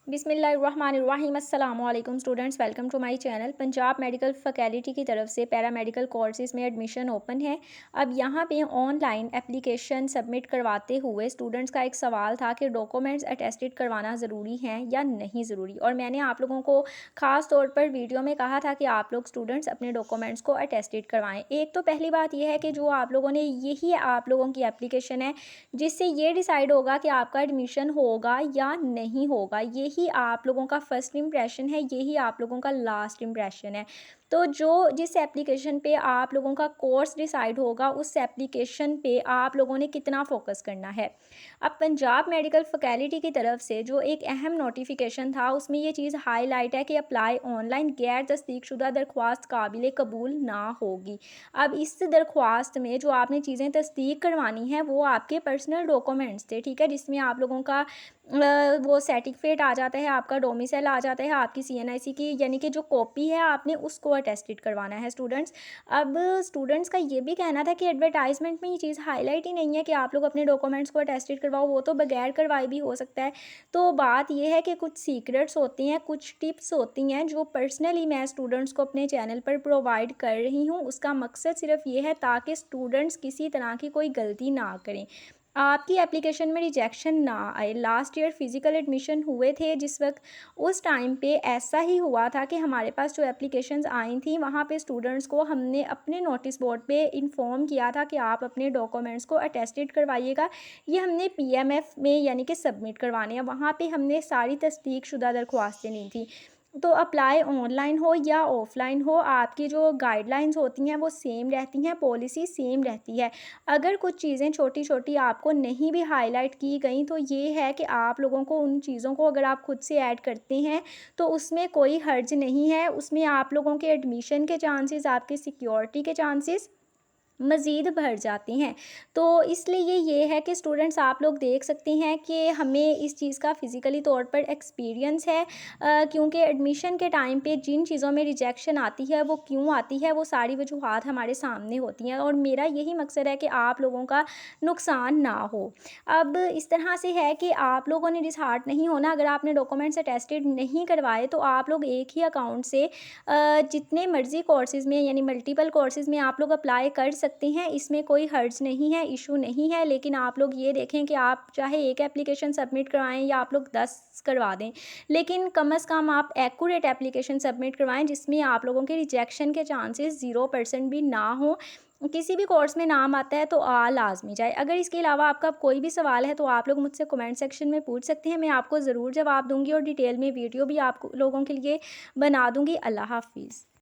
बिस्मिल्लाहिर्रहमानिर्रहीम अस्सलाम वालेकुम students, welcome to my channel. Punjab medical faculty की तरफ से पैरामेडिकल कोर्सेज़ में एडमिशन ओपन है। अब यहाँ पे ऑनलाइन एप्लीकेशन सबमिट करवाते हुए स्टूडेंट्स का एक सवाल था कि डॉक्यूमेंट्स अटेस्टेड करवाना ज़रूरी हैं या नहीं ज़रूरी, और मैंने आप लोगों को ख़ास तौर पर वीडियो में कहा था कि आप लोग स्टूडेंट्स अपने डॉक्यूमेंट्स को अटेस्टेड करवाएँ। एक तो पहली बात यह है कि जो आप लोगों ने यही आप लोगों की एप्लीकेशन है जिससे ये डिसाइड होगा कि आपका एडमिशन होगा या नहीं होगा। यही आप लोगों का फर्स्ट इम्प्रेशन है, यही आप लोगों का लास्ट इम्प्रेशन है। तो जिस एप्लीकेशन पे आप लोगों का कोर्स डिसाइड होगा, उस एप्लीकेशन पे आप लोगों ने कितना फ़ोकस करना है। अब पंजाब मेडिकल फैकल्टी की तरफ से जो एक अहम नोटिफिकेशन था, उसमें ये चीज़ हाईलाइट है कि अप्लाई ऑनलाइन गैर तस्दीकशुदा दरख्वास्त काबिल कबूल ना होगी। अब इस दरख्वास्त में जो आपने चीज़ें तस्दीक करवानी है वो आपके पर्सनल डॉक्यूमेंट्स थे, ठीक है, जिसमें आप लोगों का वो सर्टिफिकेट आ जाता है, आपका डोमिसाइल आ जाता है, आपकी सीएनआईसी की यानी कि जो कॉपी है आपने उसको अटेस्टेड करवाना है स्टूडेंट्स। अब स्टूडेंट्स का ये भी कहना था कि एडवर्टाइजमेंट में ये चीज़ हाईलाइट ही नहीं है कि आप लोग अपने डॉक्यूमेंट्स को अटेस्टेड करवाओ, वो तो बगैर करवाए भी हो सकता है। तो बात ये है कि कुछ सीक्रेट्स होती हैं, कुछ टिप्स होती हैं जो पर्सनली मैं स्टूडेंट्स को अपने चैनल पर प्रोवाइड कर रही हूँ। उसका मकसद सिर्फ ये है ताकि स्टूडेंट्स किसी तरह की कोई गलती ना करें, आपकी एप्लीकेशन में रिजेक्शन ना आए। लास्ट ईयर फिज़िकल एडमिशन हुए थे जिस वक्त, उस टाइम पे ऐसा ही हुआ था कि हमारे पास जो एप्लीकेशंस आई थी वहाँ पे स्टूडेंट्स को हमने अपने नोटिस बोर्ड पे इन्फॉर्म किया था कि आप अपने डॉक्यूमेंट्स को अटेस्टेड करवाइएगा। ये हमने पीएमएफ में यानी कि सबमिट करवाने हैं, वहाँ पे हमने सारी तस्दीक शुदा दरख्वास्तें ली थी। तो अप्लाई ऑनलाइन हो या ऑफ़लाइन हो, आपकी जो गाइडलाइंस होती हैं वो सेम रहती हैं, पॉलिसी सेम रहती है। अगर कुछ चीज़ें छोटी-छोटी आपको नहीं भी हाइलाइट की गई, तो ये है कि आप लोगों को उन चीज़ों को अगर आप खुद से ऐड करते हैं, तो उसमें कोई हर्ज नहीं है। उसमें आप लोगों के एडमिशन के चांसेस, आपकी सिक्योरिटी के चांसेस मज़ीद बढ़ जाते हैं। तो इसलिए ये है कि स्टूडेंट्स आप लोग देख सकते हैं कि हमें इस चीज़ का फ़िज़िकली तौर पर एक्सपीरियंस है, क्योंकि एडमिशन के टाइम पे जिन चीज़ों में रिजेक्शन आती है वो क्यों आती है, वो सारी वजूहात हमारे सामने होती हैं, और मेरा यही मकसद है कि आप लोगों का नुकसान ना हो। अब इस तरह से है कि आप लोगों ने डिसहार्ट नहीं होना। अगर आपने डॉक्यूमेंट्स अटेस्टेड नहीं करवाए तो आप लोग एक ही अकाउंट से जितने मर्ज़ी कोर्सेज़ में यानी मल्टीपल कोर्सेज़ में आप लोग अप्लाई कर सकते हैं। इसमें कोई हर्ज नहीं है, इशू नहीं है। लेकिन आप लोग ये देखें कि आप चाहे एक एप्लीकेशन सबमिट करवाएँ या आप लोग 10 करवा दें, लेकिन कम से कम आप एक्यूरेट एप्लीकेशन सबमिट करवाएँ जिसमें आप लोगों के रिजेक्शन के चांसेस 0% भी ना हो। किसी भी कोर्स में नाम आता है तो आ लाज़मी जाए। अगर इसके अलावा आपका कोई भी सवाल है तो आप लोग मुझसे कमेंट सेक्शन में पूछ सकते हैं, मैं आपको ज़रूर जवाब दूँगी और डिटेल में वीडियो भी आप लोगों के लिए बना दूँगी। अल्लाह हाफ़िज़।